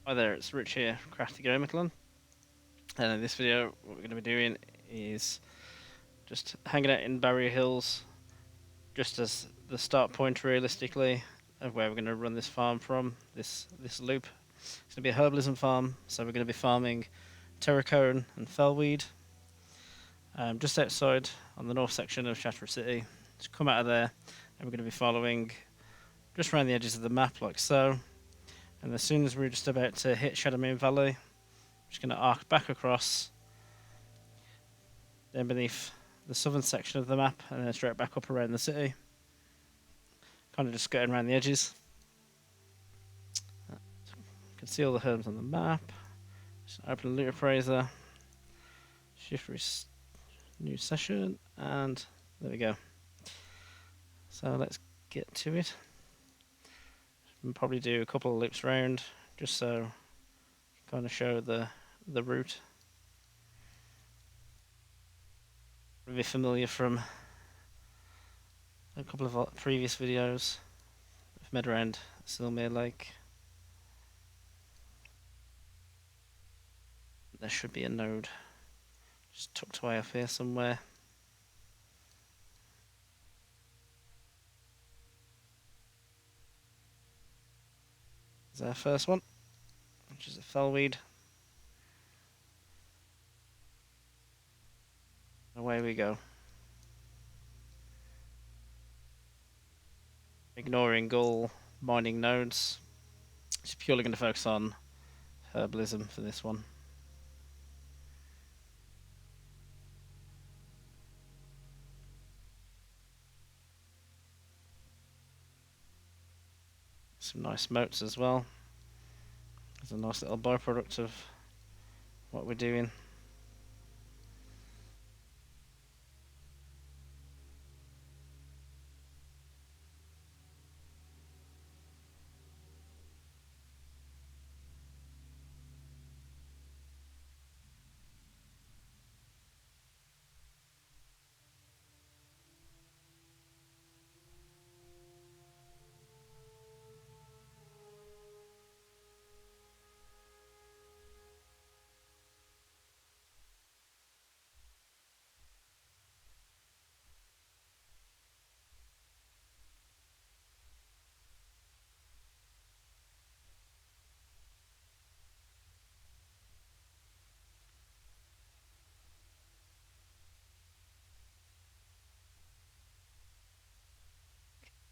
Hi there, it's Rich here from Crafty Gamer, and in this video what we're going to be doing is just hanging out in Barrier Hills, just as the start point realistically of where we're going to run this farm from, this loop. It's going to be a herbalism farm, so we're going to be farming Terocone and Fellweed, just outside on the north section of Shattered City. Just come out of there and we're going to be following just around the edges of the map like so, and as soon as we're just about to hit Shadowmoon Valley, just going to arc back across, then beneath the southern section of the map, and then straight back up around the city. Kind of just skirting around the edges. You can see all the herbs on the map. Just open the loot appraiser, shift new session, and there we go. So let's get to it. We'll probably do a couple of loops round, just so kind of show the route. Be familiar from a couple of previous videos. I've made around Silmere Lake. There should be a node just tucked away off here somewhere. There's our first one, which is a fellweed. Away we go. Ignoring all mining nodes. Just purely going to focus on herbalism for this one. Some nice moats as well. There's a nice little byproduct of what we're doing.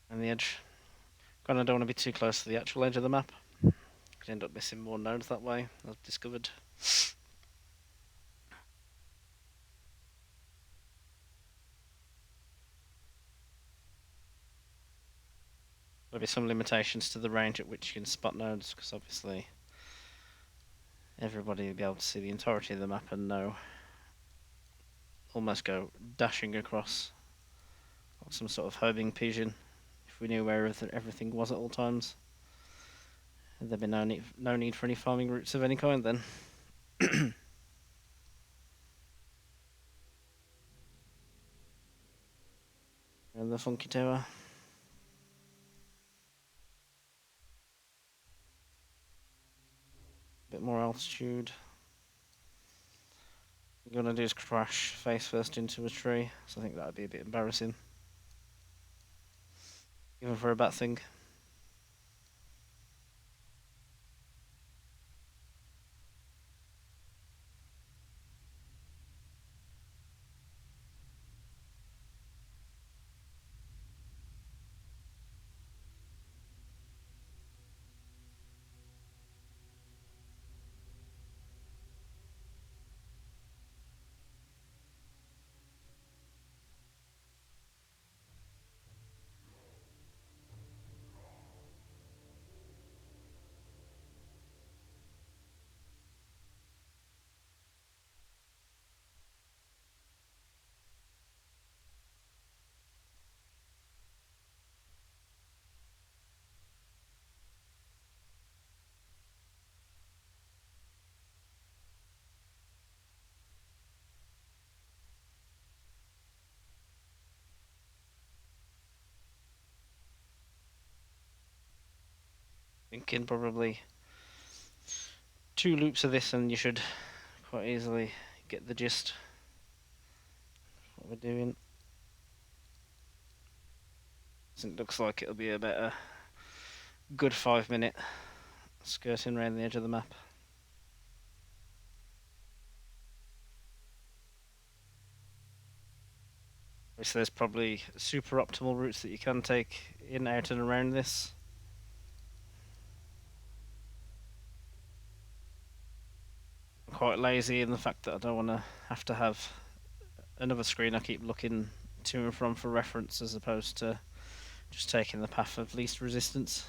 And the edge. Kind of don't want to be too close to the actual edge of the map. Could end up missing more nodes that way, I've discovered. There'll be some limitations to the range at which you can spot nodes, because obviously everybody will be able to see the entirety of the map and know, almost go dashing across like some sort of homing pigeon if we knew where everything was at all times. There'd be no need for any farming routes of any kind then. And the funky tower. Bit more altitude. What we're gonna do is crash face first into a tree, so I think that would be a bit embarrassing. Even for a bat thing. Thinking probably 2 loops of this and you should quite easily get the gist of what we're doing. So it looks like it'll be about a good 5 minute skirting around the edge of the map. So there's probably super optimal routes that you can take in, out and around this. I'm quite lazy in the fact that I don't want to have another screen I keep looking to and from for reference as opposed to just taking the path of least resistance.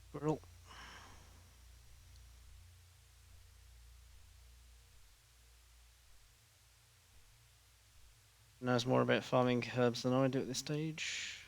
Squirrel. Knows more about farming herbs than I do at this stage.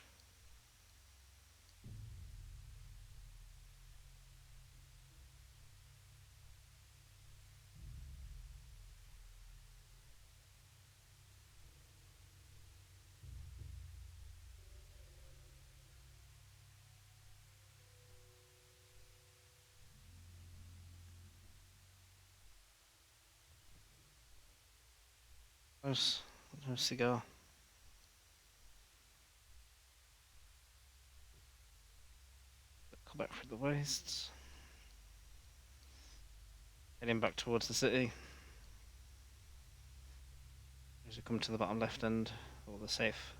Nice, nice cigar. Come back through the wastes. Heading back towards the city. As we come to the bottom left end, or the safe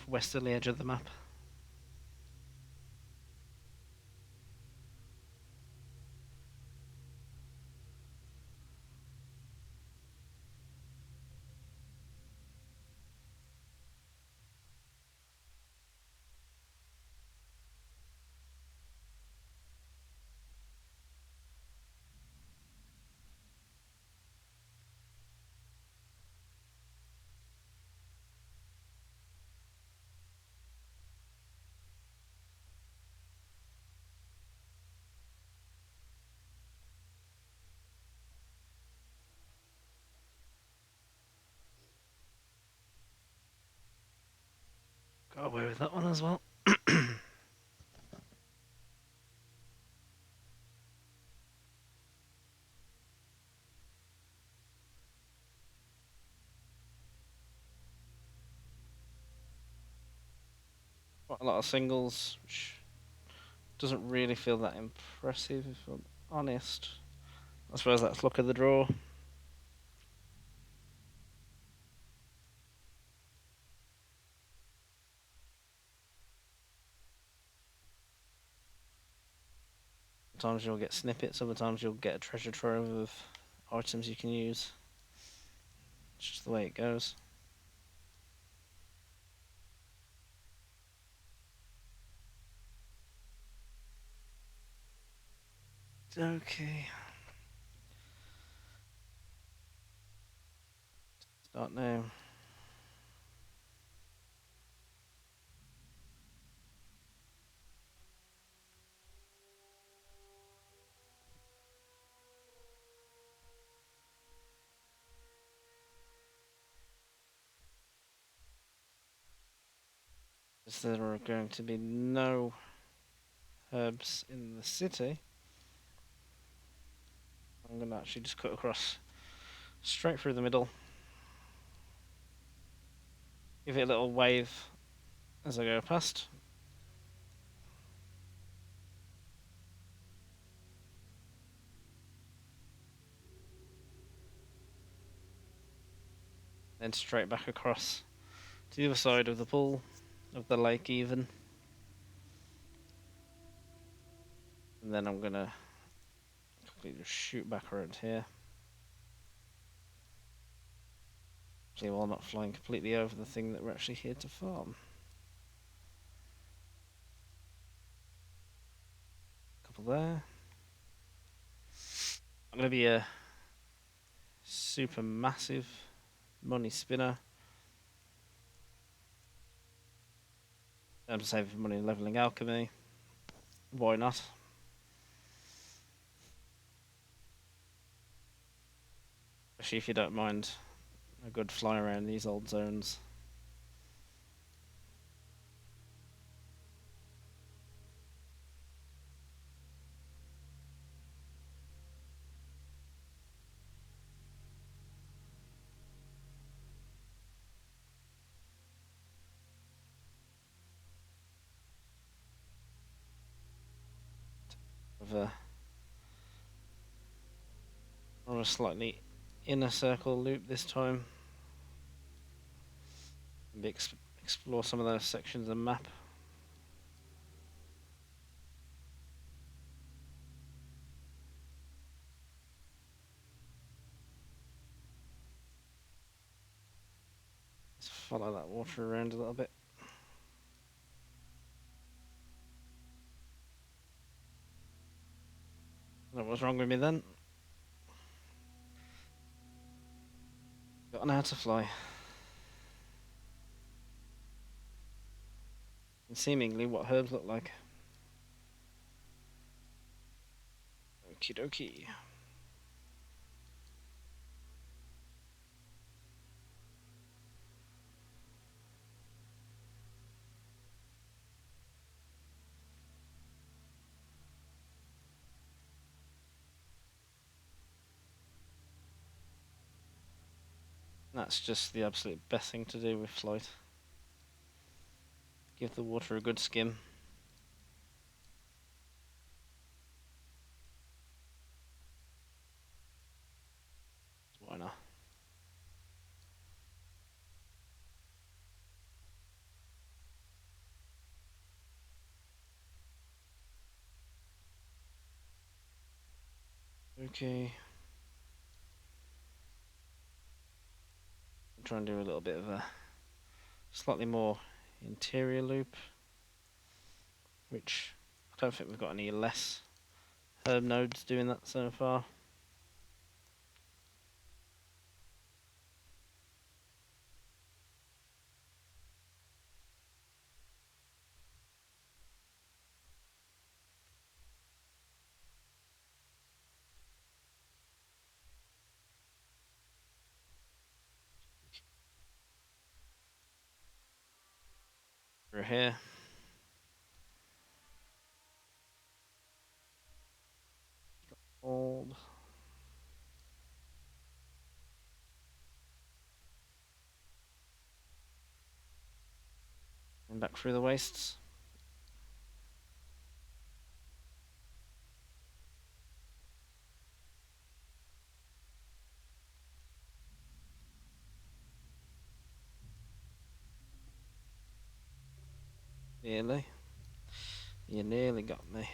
westerly edge of the map. Got away with that one as well. Quite a lot of singles, which doesn't really feel that impressive if I'm honest. I suppose that's luck of the draw. Sometimes you'll get snippets, sometimes you'll get a treasure trove of items you can use. It's just the way it goes. Okay. Start now. As there are going to be no herbs in the city, I'm going to actually just cut across straight through the middle. Give it a little wave as I go past. Then straight back across to the other side of the pool, of the lake even. And then I'm going to quickly just shoot back around here. Actually, while not flying completely over the thing that we're actually here to farm. Couple there. I'm going to be a super massive money spinner. I'm saving money leveling alchemy. Why not? especially if you don't mind a good fly around these old zones. Of a or a slightly inner circle loop this time. Maybe explore some of those sections of the map. Just follow that water around a little bit. What was wrong with me then? Got an how to fly. And seemingly what herbs look like. Okie dokie. That's just the absolute best thing to do with flight. Give the water a good skim. Why not? Okay. Try and do a little bit of a slightly more interior loop, which I don't think we've got any less herb nodes doing that so far. We're here. Hold. And back through the wastes. Nearly. You nearly got me.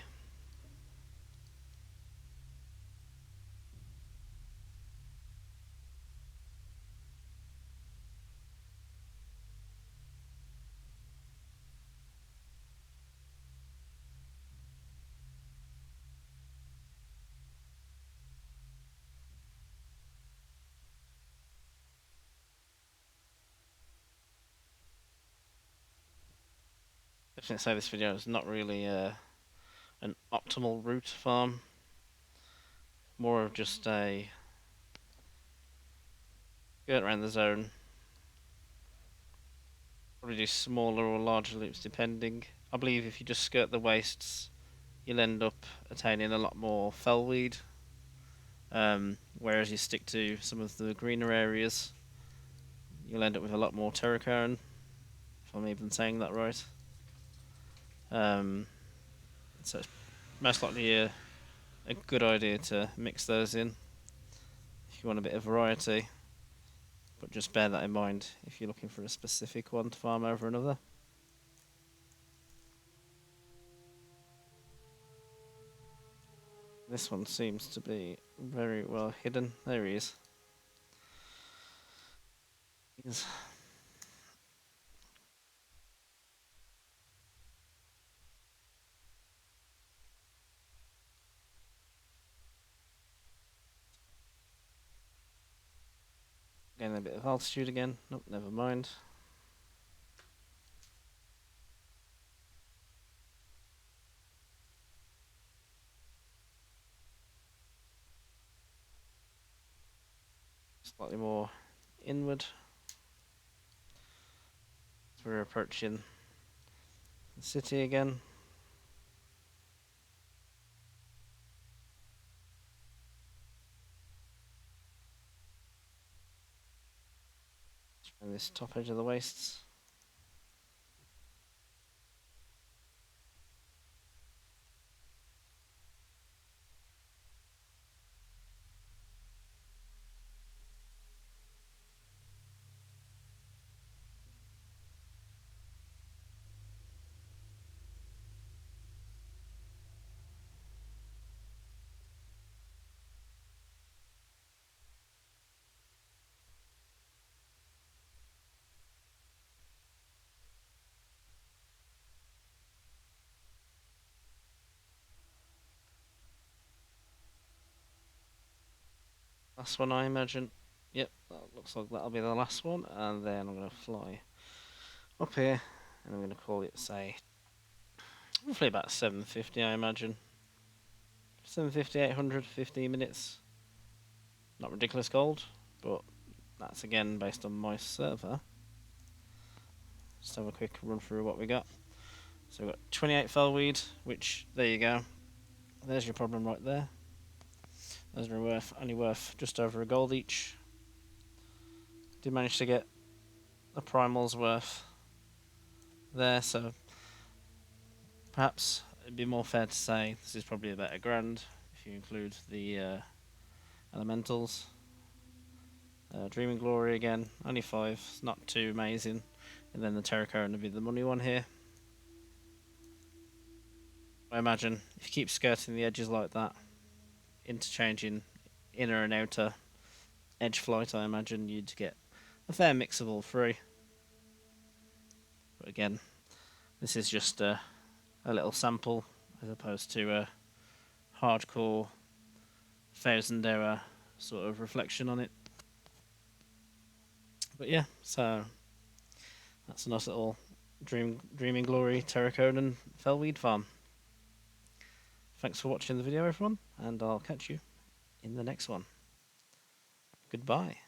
Definitely say this video is not really an optimal route farm. More of just a go around the zone. Probably do smaller or larger loops depending. I believe if you just skirt the wastes, you'll end up attaining a lot more fellweed. Whereas you stick to some of the greener areas, you'll end up with a lot more Terokkar, if I'm even saying that right. So it's most likely a good idea to mix those in if you want a bit of variety, but just bear that in mind if you're looking for a specific one to farm over another. This one seems to be very well hidden. There he is. He's getting a bit of altitude again. Nope, never mind. slightly more inward. So we're approaching the city again. And this top edge of the wastes. Last one, I imagine. Yep, that looks like that'll be the last one. And then I'm going to fly up here, and I'm going to call it, say, roughly about 750, I imagine. 750, 800, 15 minutes. Not ridiculous gold, but that's again based on my server. Just have a quick run through what we got. So we've got 28 fellweed, which, there you go. There's your problem right there. Those are only worth just over a gold each. Did manage to get a primal's worth there, so perhaps it'd be more fair to say this is probably about a grand if you include the elementals. Dreaming Glory again, only 5, it's not too amazing. And then the Terocone would be the money one here. I imagine if you keep skirting the edges like that, interchanging inner and outer edge flight, I imagine you'd get a fair mix of all three. But again, this is just a little sample as opposed to a hardcore 1000 hour sort of reflection on it. But yeah, so that's a nice little Dreaming Glory Terracone and Fellweed farm. Thanks for watching the video, everyone, and I'll catch you in the next one. Goodbye.